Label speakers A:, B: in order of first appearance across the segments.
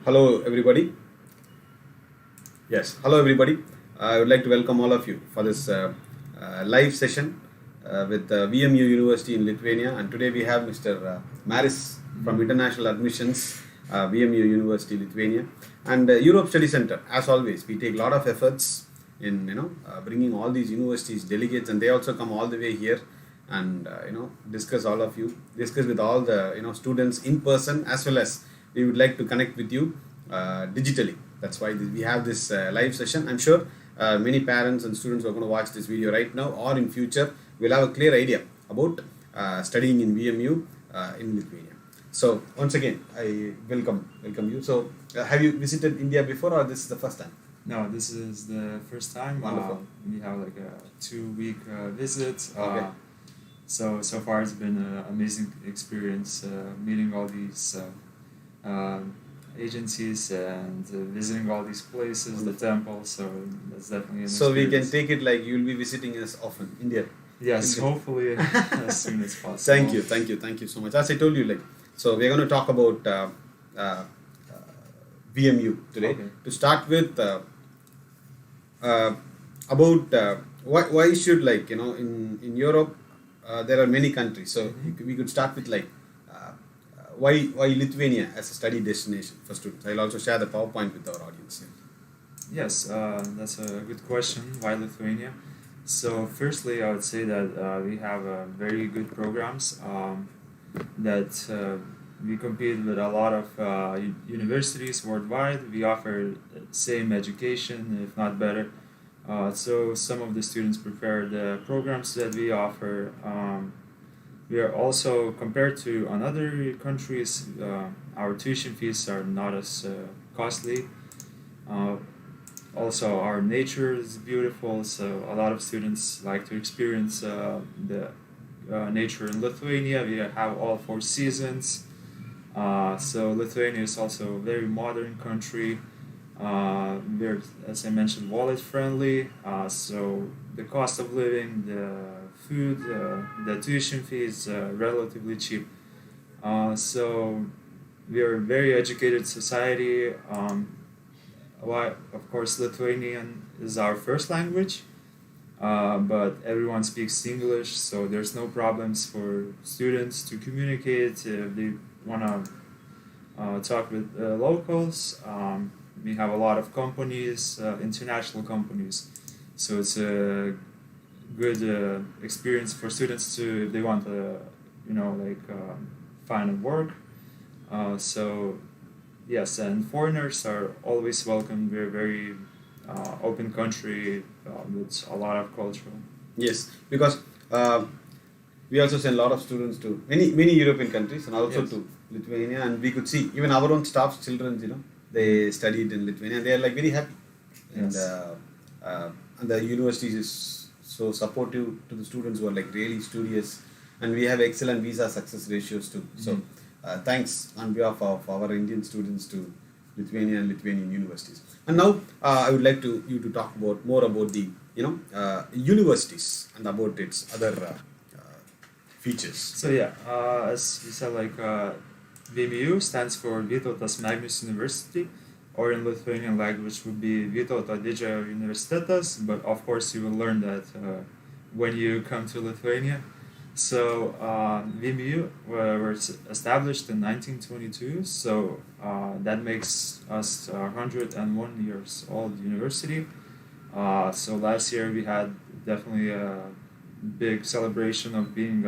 A: Hello, everybody. Yes, hello, everybody. I would like to welcome all of you for this live session with VMU University in Lithuania. And today we have Mr. Maris from International Admissions, VMU University, Lithuania, and Europe Study Center. As always, we take a lot of efforts in bringing all these universities delegates, and they also come all the way here and discuss with all the students in person, as well as we would like to connect with you digitally. That's why we have this live session. I'm sure many parents and students who are going to watch this video right now or in future will have a clear idea about studying in VMU in Lithuania. So once again, I welcome you. So have you visited India before, or this is the first time?
B: No, this is the first time.
A: Wonderful.
B: We have like a 2-week visit.
A: Okay.
B: So far it's been an amazing experience meeting all these agencies and visiting all these places, the temples. So that's definitely an
A: So we can
B: experience.
A: take it like you'll be visiting us often, India.
B: Yes,
A: India.
B: hopefully as soon as possible.
A: Thank you so much. As I told you, so we're going to talk about VMU today.
B: Okay.
A: To start with, about why should in Europe there are many countries. So we could start with why Lithuania as a study destination for students. I'll also share the PowerPoint with our audience.
B: Yes, that's a good question. Why Lithuania? So, firstly, I would say that we have very good programs that we compete with a lot of universities worldwide. We offer same education, if not better. So, some of the students prefer the programs that we offer. We are also, compared to another countries, our tuition fees are not as costly. Also, our nature is beautiful, so a lot of students like to experience the nature in Lithuania. We have all 4 seasons. So Lithuania is also a very modern country. We're, as I mentioned, wallet friendly. So the cost of living, the food, the tuition fee is relatively cheap. So we are a very educated society. Why, of course, Lithuanian is our first language, but everyone speaks English, so there's no problems for students to communicate if they want to talk with locals. We have a lot of companies, international companies, so it's a good experience for students to, if they want to, find a work. So yes, and foreigners are always welcome. We're a very open country with a lot of culture.
A: Yes, because we also send a lot of students to many European countries and also
B: Yes.
A: to Lithuania, and we could see even our own staff's children, they studied in Lithuania, and they are very happy. And
B: Yes.
A: and the universities is so supportive to the students who are really studious, and we have excellent visa success ratios too. So thanks on behalf of our Indian students to Lithuania and Lithuanian universities. And now I would like you to talk more about the universities and about its other features.
B: So yeah, as you said, VMU stands for Vytautas Magnus University, or in Lithuanian language would be Vytauto Didžiojo Universitetas, but of course you will learn that when you come to Lithuania. So VMU was established in 1922, so that makes us 101 years old university. So last year we had definitely a big celebration of being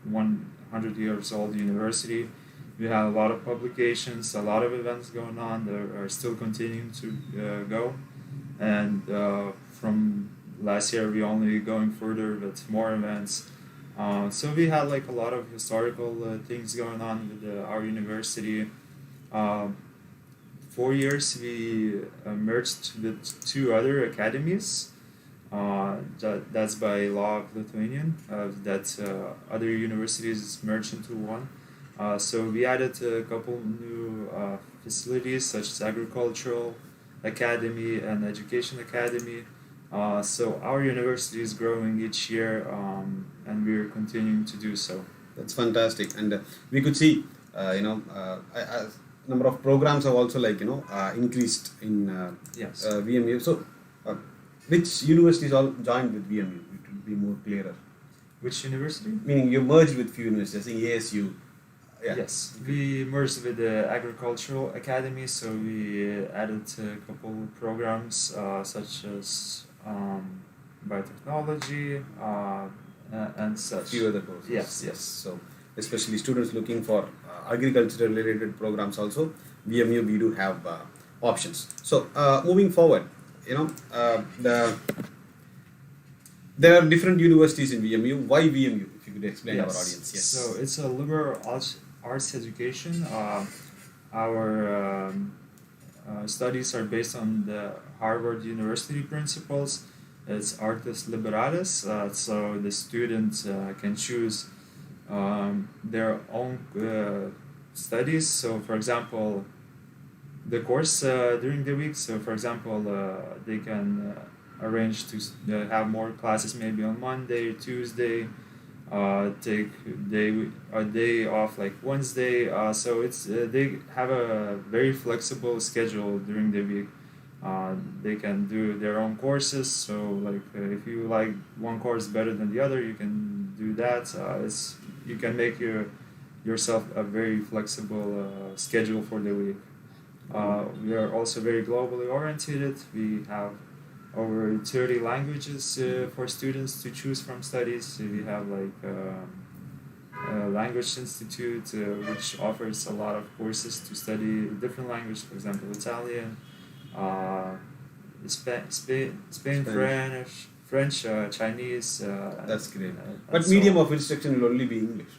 B: 100 years old university. We had a lot of publications, a lot of events going on that are still continuing to go. And from last year, we only going further with more events. So we had a lot of historical things going on with our university. 4 years we merged with 2 other academies. That's by law of Lithuanian, that other universities merged into one. So we added a couple new facilities such as agricultural academy and education academy. So our university is growing each year, and we're continuing to do so.
A: That's fantastic, and we could see, number of programs have also increased in
B: Yes.
A: VMU. So, which universities all joined with VMU? It would be more clearer.
B: Which university?
A: Meaning you merged with few universities, I think ASU. Yeah.
B: Yes, we merged with the Agricultural Academy, so we added a couple programs such as biotechnology and such.
A: Few other courses.
B: Yes.
A: So, especially students looking for agricultural related programs also, VMU we do have options. So, moving forward, there are different universities in VMU. Why VMU? If you could explain our audience. Yes.
B: So it's a liberal arts education. Our studies are based on the Harvard University principles. It's artis liberalis, so the students can choose their own studies. So, for example, the course during the week. So, for example, they can arrange to have more classes maybe on Monday, Tuesday. Take a day off like Wednesday. So it's they have a very flexible schedule during the week. They can do their own courses. So like if you like one course better than the other, you can do that. You can make yourself a very flexible schedule for the week. We are also very globally oriented. We have over 30 languages for students to choose from studies. So we have Language Institute, which offers a lot of courses to study different languages, for example, Italian, Spain, French, Chinese.
A: That's great. But medium of instruction will only be English.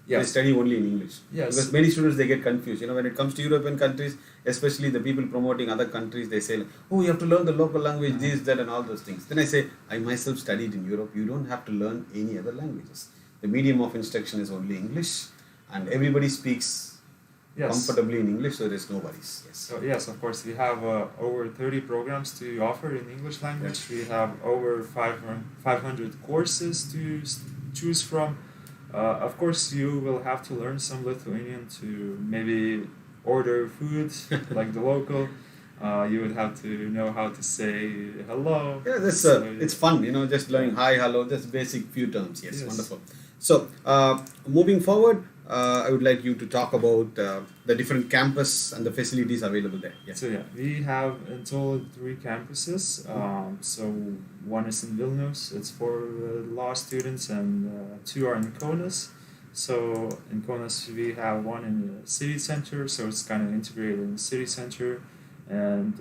B: Yes.
A: They study only in English.
B: Yes.
A: Because many students, they get confused. When it comes to European countries, especially the people promoting other countries, they say, oh, you have to learn the local language, this, that, and all those things. Then I say, I myself studied in Europe. You don't have to learn any other languages. The medium of instruction is only English, and everybody speaks comfortably in English, so there's no worries. Yes.
B: So yes, of course, we have over 30 programs to offer in English language. We have over 500 courses to choose from. Of course, you will have to learn some Lithuanian to maybe order food like the local. You would have to know how to say hello.
A: Yeah, it's fun, just learning hi, hello, just basic few terms. Yes. Wonderful. So, moving forward, I would like you to talk about the different campus and the facilities available there. Yeah.
B: So we have in total 3 campuses. So one is in Vilnius, it's for law students, and 2 are in Kaunas. So in Kaunas we have one in the city center, so it's kind of integrated in the city center, and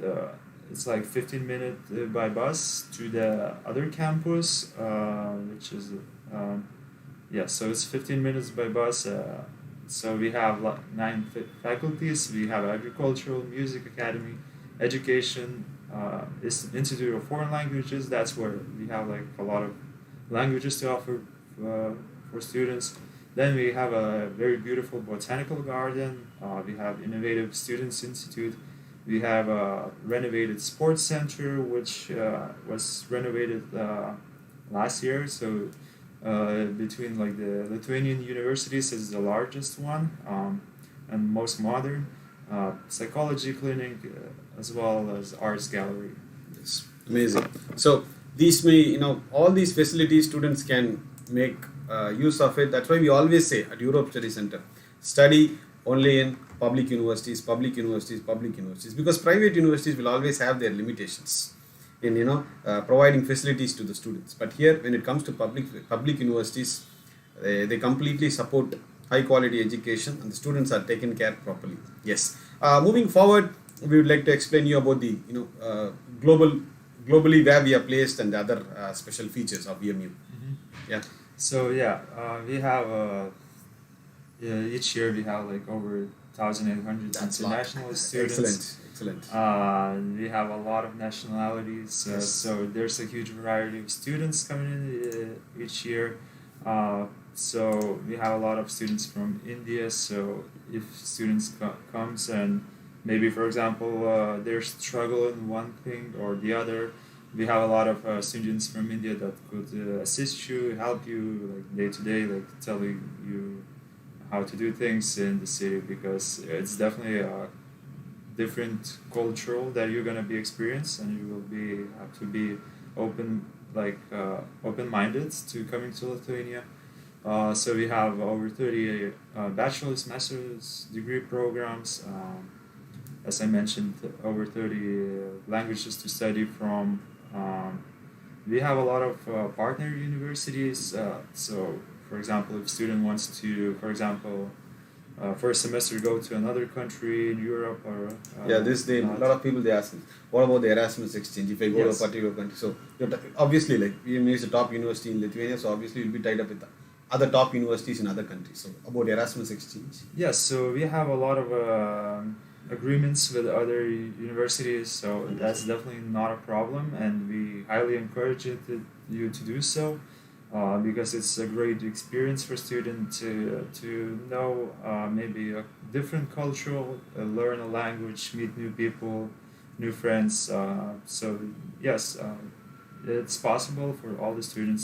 B: it's like 15 minutes by bus to the other campus, which is so it's 15 minutes by bus. So we have 9 faculties. We have agricultural, music academy, education, Institute of Foreign Languages. That's where we have like a lot of languages to offer for students. Then we have a very beautiful botanical garden. We have Innovative Students Institute. We have a renovated sports center, which was renovated last year. So between like the Lithuanian universities is the largest one and most modern. Psychology clinic as well as arts gallery.
A: Yes, amazing. So these all these facilities students can make use of it. That's why we always say at Europe Study Center, study only in public universities, because private universities will always have their limitations in providing facilities to the students. But here, when it comes to public universities, they completely support high quality education, and the students are taken care properly. Yes. Moving forward, we would like to explain you about the globally where we are placed and the other special features of VMU.
B: Mm-hmm.
A: Yeah.
B: So we have each year we have like over 1,800 international students.
A: Excellent.
B: We have a lot of nationalities, so there's a huge variety of students coming in each year. So we have a lot of students from India. So if students comes and maybe, for example, they're struggling one thing or the other, we have a lot of students from India that could assist you, help you like day to day, like tell you how to do things in the city, because it's definitely a different cultural that you're gonna be experienced, and you will be have to be open open-minded to coming to Lithuania. So we have over 30 bachelor's, master's degree programs. As I mentioned, over 30 languages to study from. We have a lot of partner universities. So, for example, if a student wants to, for example, first semester go to another country in Europe or
A: a lot of people they ask me, what about the Erasmus Exchange if I go to a particular country? So obviously, like VMU is a top university in Lithuania, so obviously you'll be tied up with other top universities in other countries. So about Erasmus Exchange.
B: Yes, so we have a lot of agreements with other universities, so that's definitely not a problem, and we highly encourage you to do so. Because it's a great experience for students to know maybe a different culture, learn a language, meet new people, new friends. So yes, it's possible for all the students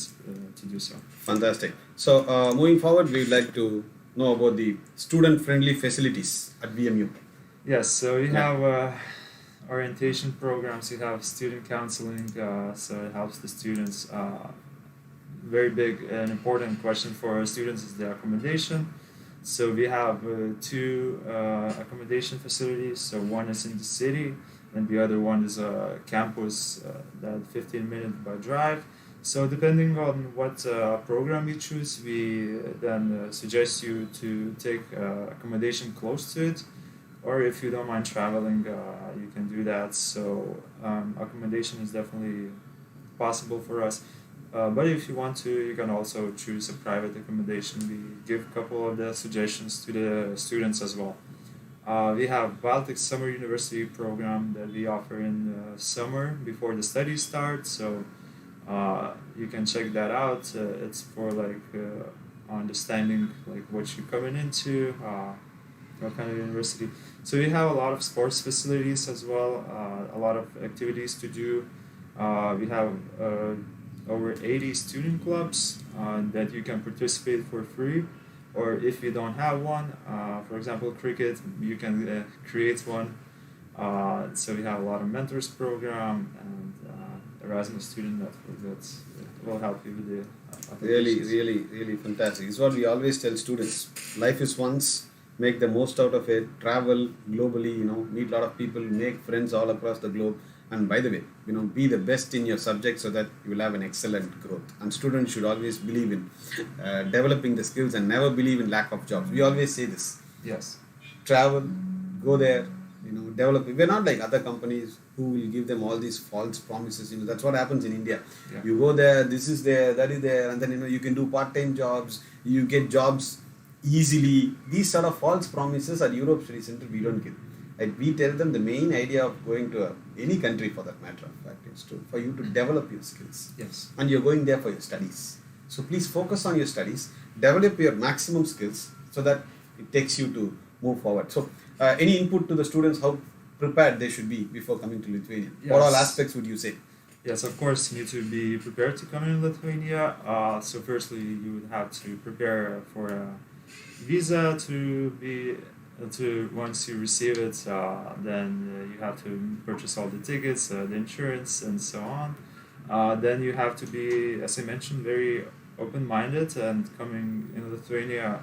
B: to do so.
A: Fantastic. So moving forward, we'd like to know about the student-friendly facilities at VMU.
B: Yes, so we have orientation programs, we have student counseling, so it helps the students. Very big and important question for our students is the accommodation. So we have two accommodation facilities. So one is in the city, and the other one is a campus that 15-minute by drive. So depending on what program you choose, we then suggest you to take accommodation close to it, or if you don't mind traveling, you can do that. So accommodation is definitely possible for us. But if you want to, you can also choose a private accommodation. We give a couple of the suggestions to the students as well. We have Baltic Summer University program that we offer in summer before the studies start. So you can check that out. It's for like understanding like what you're coming into, what kind of university. So we have a lot of sports facilities as well, a lot of activities to do. We have over 80 student clubs that you can participate for free, or if you don't have one, for example cricket, you can create one. So we have a lot of mentors program and Erasmus student network that will help you with the
A: really fantastic. It's what we always tell students. Life is once, make the most out of it, travel globally, meet a lot of people, make friends all across the globe. And by the way, be the best in your subject so that you will have an excellent growth. And students should always believe in developing the skills and never believe in lack of jobs. We always say this.
B: Yes.
A: Travel, go there, develop. We're not like other companies who will give them all these false promises. That's what happens in India.
B: Yeah.
A: You go there, this is there, that is there, and then you can do part-time jobs. You get jobs easily. These sort of false promises at Europe Study Center we don't give. Like we tell them the main idea of going to any country for that matter of fact is for you to develop your skills.
B: Yes.
A: And you're going there for your studies. So please focus on your studies, develop your maximum skills so that it takes you to move forward. So any input to the students, how prepared they should be before coming to Lithuania?
B: Yes.
A: What all aspects would you say?
B: Yes, of course, you need to be prepared to come in Lithuania. So firstly, you would have to prepare for a visa once you receive it, then you have to purchase all the tickets, the insurance, and so on. Then you have to be, as I mentioned, very open-minded, and coming in Lithuania,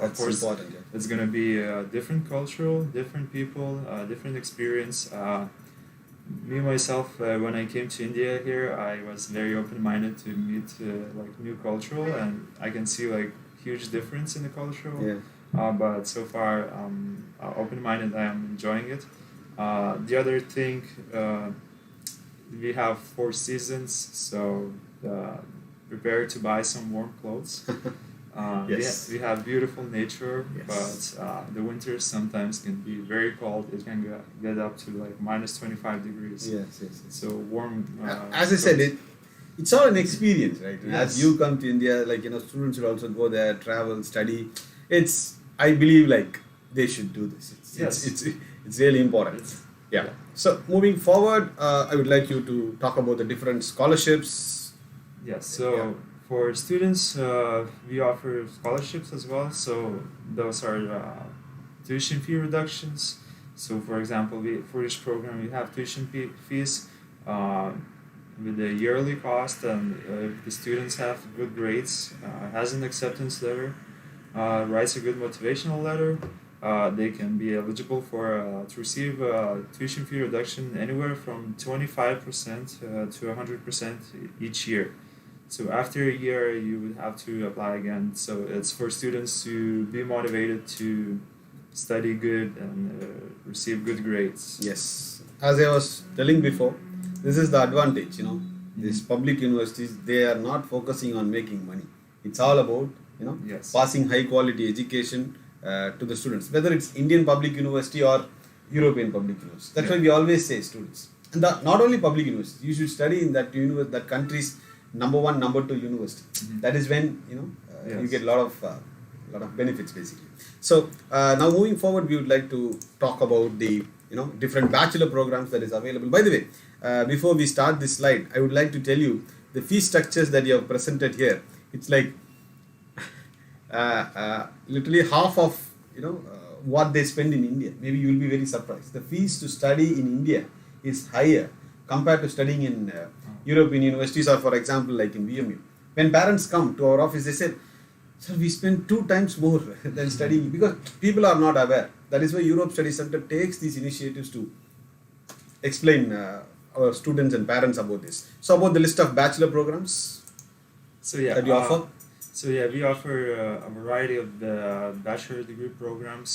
B: of course,
A: important, yeah.
B: It's going to be a different cultural, different people, different experience. Me myself, when I came to India here, I was very open-minded to meet like new cultural, and I can see like huge difference in the cultural.
A: Yeah.
B: But so far, open-minded, I am enjoying it. The other thing, we have 4 seasons, so prepare to buy some warm clothes.
A: Yes.
B: We have beautiful nature,
A: Yes.
B: but the winters sometimes can be very cold. It can get up to like minus 25 degrees.
A: Yes.
B: So warm.
A: As I said, it's all an experience, right?
B: Yes.
A: As you come to India, like students should also go there, travel, study. I believe like they should do this. It's really important. Yeah. So moving forward, I would like you to talk about the different scholarships.
B: Yes. So For students, we offer scholarships as well. So those are tuition fee reductions. So for example, for each program we have tuition fees with a yearly cost, and if the students have good grades, has an acceptance letter, writes a good motivational letter, they can be eligible for to receive tuition fee reduction anywhere from 25% to 100% each year. So after a year, you would have to apply again. So it's for students to be motivated to study good and receive good grades.
A: Yes, as I was telling before, this is the advantage. These public universities, they are not focusing on making money. It's all about
B: Yes.
A: passing high quality education to the students, whether it's Indian public university or European public university. That's why we always say students, and not only public university, you should study in that country's number one, number two university. That is when you get a lot of benefits basically. So now moving forward, we would like to talk about the different bachelor programs that is available. By the way, before we start this slide, I would like to tell you the fee structures that you have presented here. It's like literally half of what they spend in India. Maybe you will be very surprised. The fees to study in India is higher compared to studying in European universities, or for example like in VMU. When parents come to our office, they say, "Sir, we spend 2 times more than studying," because people are not aware. That is why Europe Study Center takes these initiatives to explain our students and parents about this. So about the list of bachelor programs that you offer.
B: We offer a variety of the bachelor degree programs.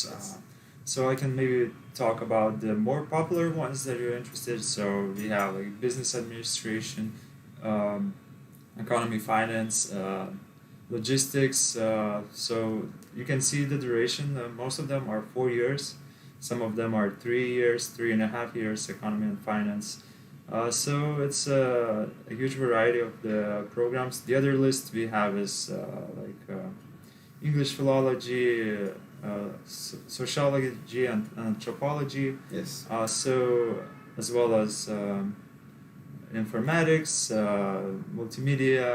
B: So I can maybe talk about the more popular ones that you're interested. So we have like business administration, economy, finance, logistics. So you can see the duration. Most of them are 4 years. Some of them are 3 years, 3.5 years, economy and finance. So it's a huge variety of the programs. The other list we have is English philology, sociology and anthropology.
A: Yes.
B: So as well as informatics, multimedia.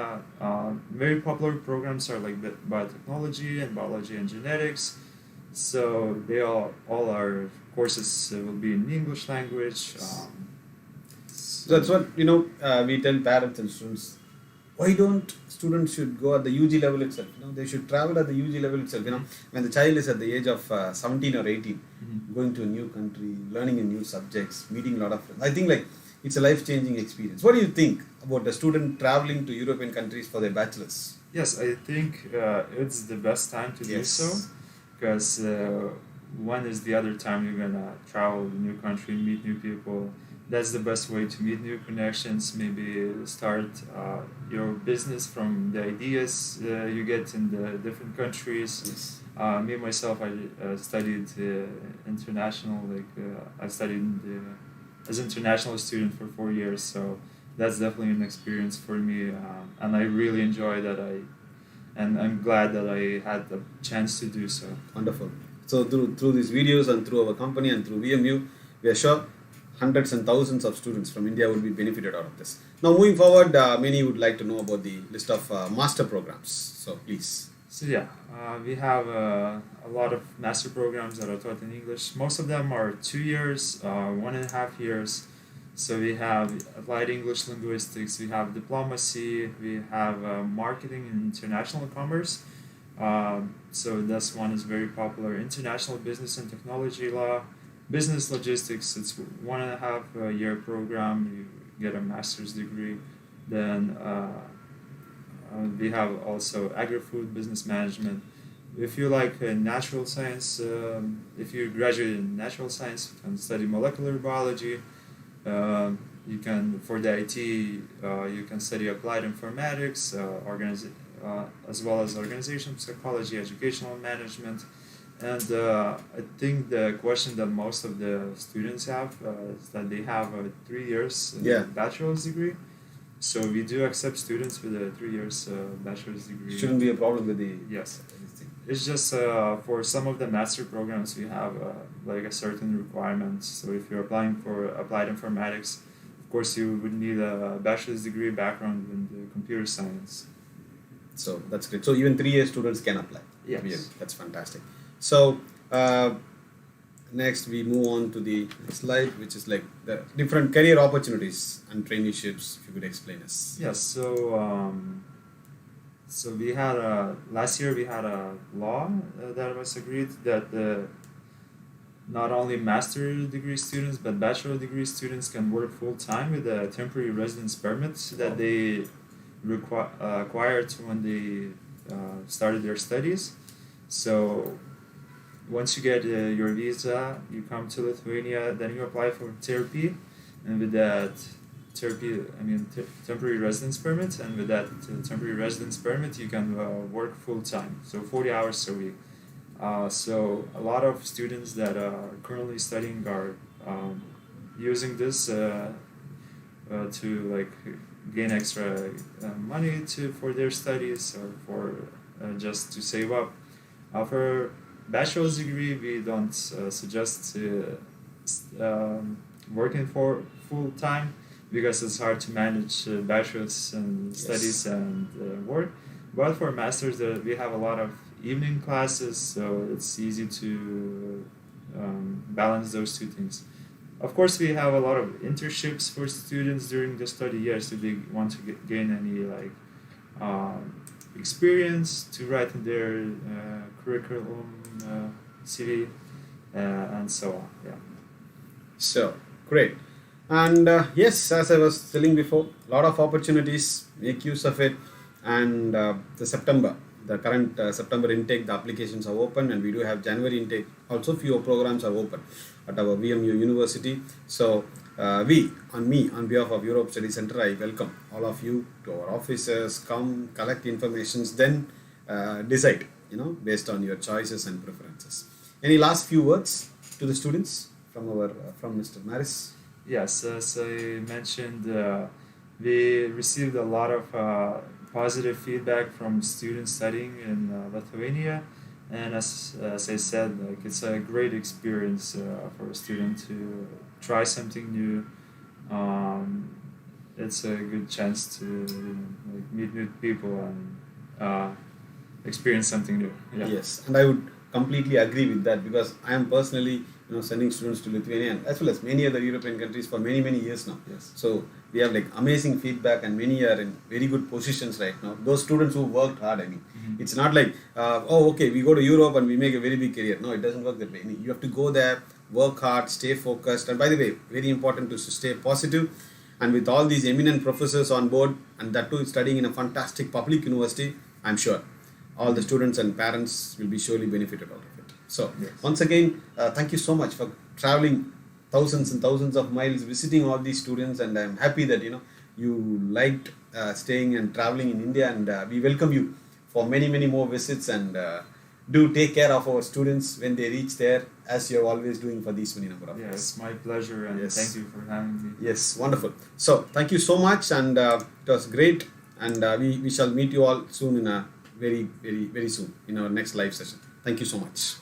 B: Very popular programs are like biotechnology and biology and genetics. So they all our courses will be in English language.
A: That's what we tell parents and students. Why don't students should go at the UG level itself? They should travel at the UG level itself. When the child is at the age of 17 or 18, going to a new country, learning a new subjects, meeting a lot of friends. I think it's a life-changing experience. What do you think about the student traveling to European countries for their bachelors?
B: Yes, I think it's the best time to do so, because one is the other time you're gonna travel to a new country, meet new people. That's the best way to meet new connections, maybe start your business from the ideas you get in the different countries.
A: Yes.
B: Me, myself, I studied international, I studied as an international student for 4 years, so that's definitely an experience for me, and I really enjoy that. And I'm glad that I had the chance to do so.
A: Wonderful. So through these videos and through our company and through VMU, we are sure hundreds and thousands of students from India will be benefited out of this. Now moving forward, many would like to know about the list of master programs. So please.
B: So we have a lot of master programs that are taught in English. Most of them are 2 years, 1.5 years. So we have applied English linguistics, we have diplomacy, we have marketing and international commerce. So this one is very popular. International business and technology law, business logistics. It's 1.5 year program. You get a master's degree. Then we have also agri-food business management. If you like natural science, if you graduate in natural science, you can study molecular biology. You can, for the IT, you can study applied informatics, as well as organization psychology, educational management. And I think the question that most of the students have is that they have 3 years bachelor's degree. So we do accept students with a 3 years bachelor's degree.
A: Shouldn't be a problem with the
B: It's just for some of the master programs we have like a certain requirement. So if you're applying for applied informatics, of course you would need a bachelor's degree background in the computer science.
A: So that's great. So even 3 year students can apply.
B: Yes.
A: Yeah, that's fantastic. So next we move on to the slide, which is like the different career opportunities and traineeships. If you could explain us.
B: Yes. So we had last year we had a law that was agreed that not only master degree students but bachelor degree students can work full time with a temporary residence permit that they acquired when they started their studies. So once you get your visa, you come to Lithuania, then you apply for therapy, and with that temporary residence permit, and with that temporary residence permit, you can work full time, so 40 hours a week. So a lot of students that are currently studying are using this to like gain extra money for their studies or for just to save up. For bachelor's degree, we don't suggest working for full time because it's hard to manage bachelor's and studies and work. But for master's, we have a lot of evening classes, so it's easy to balance those two things. Of course, we have a lot of internships for students during the study years if they want to gain any experience to write in their curriculum, CV, and so on. Yeah.
A: So great. And yes, as I was telling before, a lot of opportunities, make use of it. And the current September intake, the applications are open, and we do have January intake. Also, few programs are open at our VMU University. So on behalf of Europe Study Center, I welcome all of you to our offices. Come, collect informations, then decide, based on your choices and preferences. Any last few words to the students from Mr. Maris?
B: Yes, as I mentioned, we received a lot of positive feedback from students studying in Lithuania, and as I said, it's a great experience for a student to try something new. It's a good chance to meet new people and experience something new. Yeah.
A: Yes, and I would completely agree with that because I am personally sending students to Lithuania as well as many other European countries for many years now.
B: Yes.
A: So we have amazing feedback, and many are in very good positions right now. Those students who worked hard, it's not like we go to Europe and we make a very big career. No, it doesn't work that way. You have to go there, work hard, stay focused, and by the way, very important to stay positive. And with all these eminent professors on board, and that too studying in a fantastic public university, I'm sure all the students and parents will be surely benefited out of it. So once again, thank you so much for traveling thousands and thousands of miles, visiting all these students, and I'm happy that you liked staying and traveling in India, and we welcome you for many more visits, and do take care of our students when they reach there, as you're always doing for these many number of years.
B: Yes, my pleasure, and thank you for having me.
A: Yes, wonderful. So thank you so much, and it was great, and we shall meet you all soon very soon in our next live session. Thank you so much.